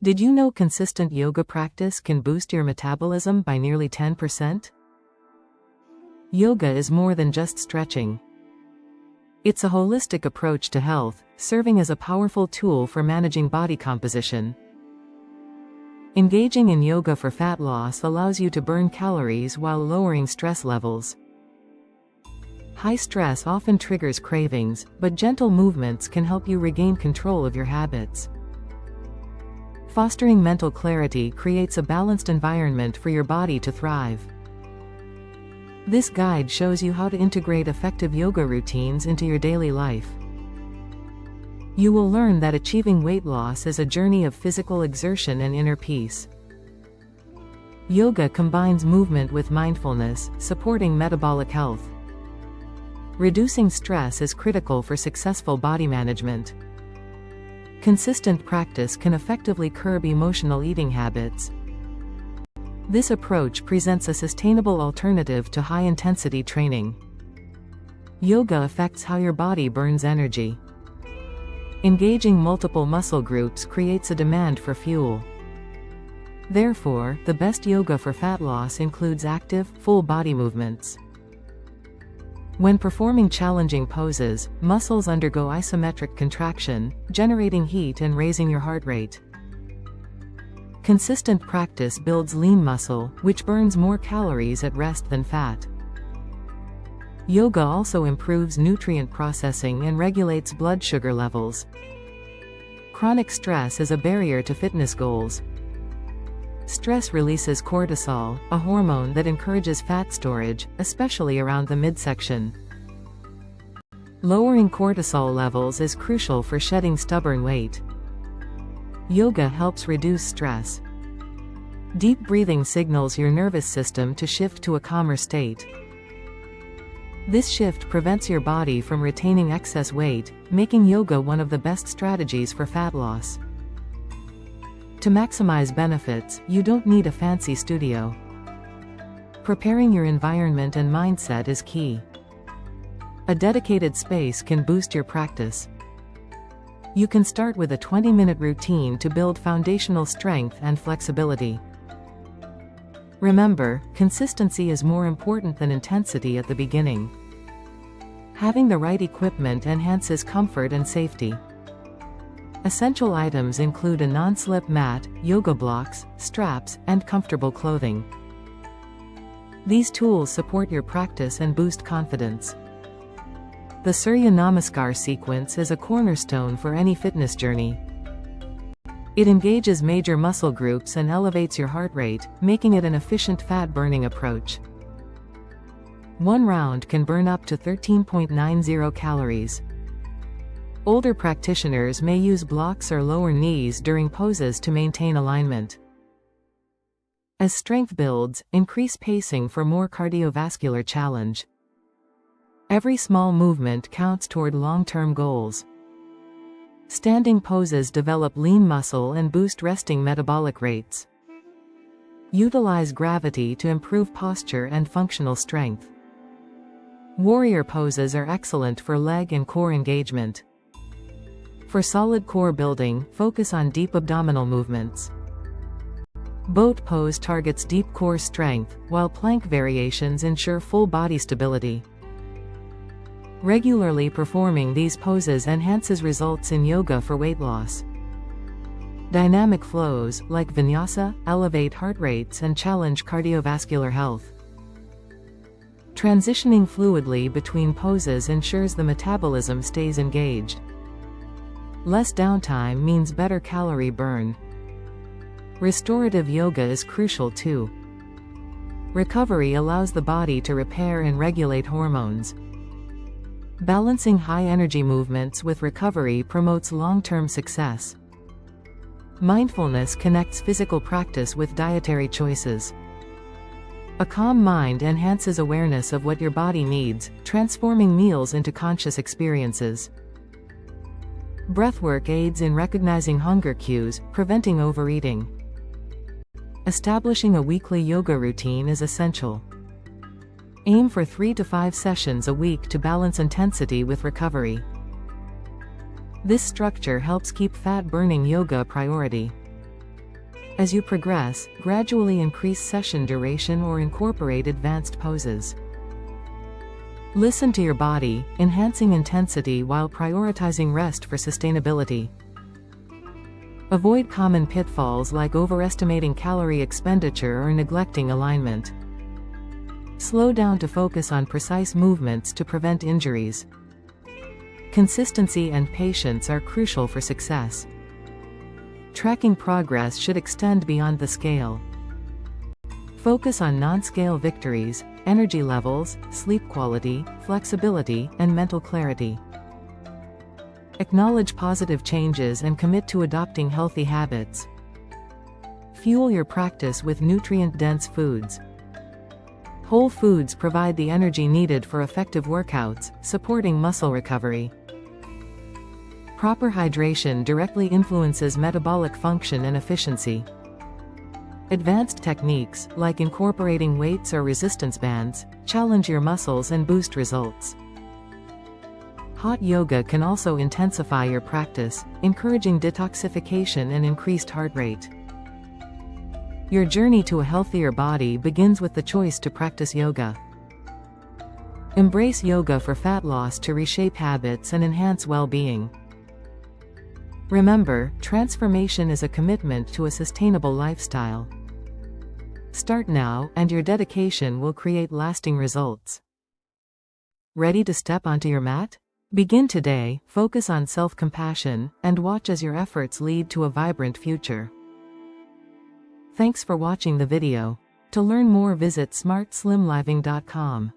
Did you know consistent yoga practice can boost your metabolism by nearly 10%? Yoga is more than just stretching. It's a holistic approach to health, serving as a powerful tool for managing body composition. Engaging in yoga for fat loss allows you to burn calories while lowering stress levels. High stress often triggers cravings, but gentle movements can help you regain control of your habits. Fostering mental clarity creates a balanced environment for your body to thrive. This guide shows you how to integrate effective yoga routines into your daily life. You will learn that achieving weight loss is a journey of physical exertion and inner peace. Yoga combines movement with mindfulness, supporting metabolic health. Reducing stress is critical for successful body management. Consistent practice can effectively curb emotional eating habits. This approach presents a sustainable alternative to high-intensity training. Yoga affects how your body burns energy. Engaging multiple muscle groups creates a demand for fuel. Therefore, the best yoga for fat loss includes active, full-body movements. When performing challenging poses, muscles undergo isometric contraction, generating heat and raising your heart rate. Consistent practice builds lean muscle, which burns more calories at rest than fat. Yoga also improves nutrient processing and regulates blood sugar levels. Chronic stress is a barrier to fitness goals. Stress releases cortisol, a hormone that encourages fat storage, especially around the midsection. Lowering cortisol levels is crucial for shedding stubborn weight. Yoga helps reduce stress. Deep breathing signals your nervous system to shift to a calmer state. This shift prevents your body from retaining excess weight, making yoga one of the best strategies for fat loss. To maximize benefits, you don't need a fancy studio. Preparing your environment and mindset is key. A dedicated space can boost your practice. You can start with a 20-minute routine to build foundational strength and flexibility. Remember, consistency is more important than intensity at the beginning. Having the right equipment enhances comfort and safety. Essential items include a non-slip mat, yoga blocks, straps, and comfortable clothing. These tools support your practice and boost confidence. The Surya Namaskar sequence is a cornerstone for any fitness journey. It engages major muscle groups and elevates your heart rate, making it an efficient fat-burning approach. One round can burn up to 13.90 calories. Older practitioners may use blocks or lower knees during poses to maintain alignment. As strength builds, increase pacing for more cardiovascular challenge. Every small movement counts toward long-term goals. Standing poses develop lean muscle and boost resting metabolic rates. Utilize gravity to improve posture and functional strength. Warrior poses are excellent for leg and core engagement. For solid core building, focus on deep abdominal movements. Boat pose targets deep core strength, while plank variations ensure full body stability. Regularly performing these poses enhances results in yoga for weight loss. Dynamic flows, like vinyasa, elevate heart rates and challenge cardiovascular health. Transitioning fluidly between poses ensures the metabolism stays engaged. Less downtime means better calorie burn. Restorative yoga is crucial too. Recovery allows the body to repair and regulate hormones. Balancing high-energy movements with recovery promotes long-term success. Mindfulness connects physical practice with dietary choices. A calm mind enhances awareness of what your body needs, transforming meals into conscious experiences. Breathwork aids in recognizing hunger cues, preventing overeating. Establishing a weekly yoga routine is essential. Aim for 3 to 5 sessions a week to balance intensity with recovery. This structure helps keep fat-burning yoga a priority. As you progress, gradually increase session duration or incorporate advanced poses. Listen to your body, enhancing intensity while prioritizing rest for sustainability. Avoid common pitfalls like overestimating calorie expenditure or neglecting alignment. Slow down to focus on precise movements to prevent injuries. Consistency and patience are crucial for success. Tracking progress should extend beyond the scale. Focus on non-scale victories, energy levels, sleep quality, flexibility, and mental clarity. Acknowledge positive changes and commit to adopting healthy habits. Fuel your practice with nutrient-dense foods. Whole foods provide the energy needed for effective workouts, supporting muscle recovery. Proper hydration directly influences metabolic function and efficiency. Advanced techniques, like incorporating weights or resistance bands, challenge your muscles and boost results. Hot yoga can also intensify your practice, encouraging detoxification and increased heart rate. Your journey to a healthier body begins with the choice to practice yoga. Embrace yoga for fat loss to reshape habits and enhance well-being. Remember, transformation is a commitment to a sustainable lifestyle. Start now, and your dedication will create lasting results. Ready to step onto your mat? Begin today, focus on self-compassion, and watch as your efforts lead to a vibrant future. Thanks for watching the video. To learn more, visit smartslimliving.com.